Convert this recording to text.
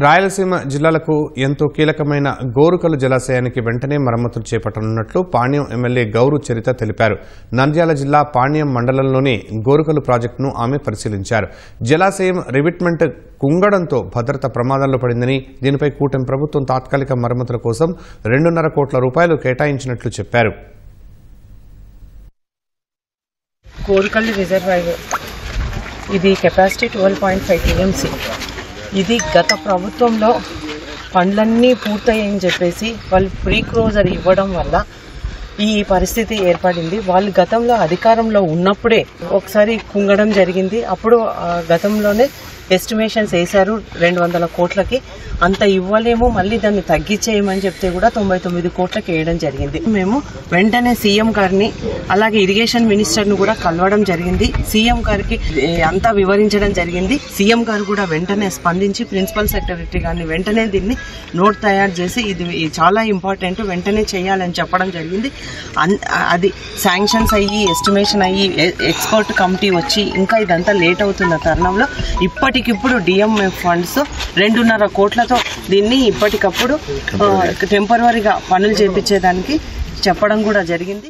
రాయలసీమ జిల్లాలకు ఎంతో కీలకమైన గోరుకలు జలాశయానికి వెంటనే మరమ్మతులు చేపట్టనున్నట్లు పాణ్యం ఎమ్మెల్యే గౌరు చరిత తెలిపారు. నంద్యాల జిల్లా పాణ్యం మండలంలోని గోరుకలు ప్రాజెక్టును ఆమె పరిశీలించారు. జలాశయం రివిట్మెంట్ కుంగడంతో భద్రత ప్రమాదంలో పడిందని, దీనిపై కూటమి ప్రభుత్వం తాత్కాలిక మరమ్మతుల కోసం 2.5 కోట్ల రూపాయలు కేటాయించినట్లు చెప్పారు. గోరుకల్ రిజర్వాయర్ ఇది కెపాసిటీ 12.5 టీఎంసీ. ఇది గత ప్రభుత్వంలో పనులన్నీ పూర్తయ్యని చెప్పేసి వాళ్ళు ప్రీ క్లోజర్ ఇవ్వడం వల్ల ఈ పరిస్థితి ఏర్పడింది. వాళ్ళు గతంలో అధికారంలో ఉన్నప్పుడే ఒకసారి కుంగడం జరిగింది. అప్పుడు గతంలోనే ఎస్టిమేషన్స్ వేశారు 200 కోట్లకి. అంత ఇవ్వలేము, మళ్ళీ దాన్ని తగ్గించేయమని చెప్తే కూడా 99 కోట్లకి వేయడం జరిగింది. మేము వెంటనే సీఎం గారిని అలాగే ఇరిగేషన్ మినిస్టర్ను కూడా కలవడం జరిగింది. సీఎం గారికి అంతా వివరించడం జరిగింది. సీఎం గారు కూడా వెంటనే స్పందించి ప్రిన్సిపల్ సెక్రటరీ గారిని వెంటనే దీన్ని నోట్ తయారు చేసి ఇది చాలా ఇంపార్టెంట్, వెంటనే చేయాలని చెప్పడం జరిగింది. అది శాంక్షన్స్ అయ్యి ఎస్టిమేషన్ అయ్యి ఎక్స్పర్ట్ కమిటీ వచ్చి ఇంకా ఇదంతా లేట్ అవుతున్న తరుణంలో ఇప్పటికిప్పుడు డిఎంఎఫ్ ఫండ్స్ 2.5 కోట్లతో దీన్ని ఇప్పటికప్పుడు టెంపరరీగా పనులు చేపించేదానికి చెప్పడం కూడా జరిగింది.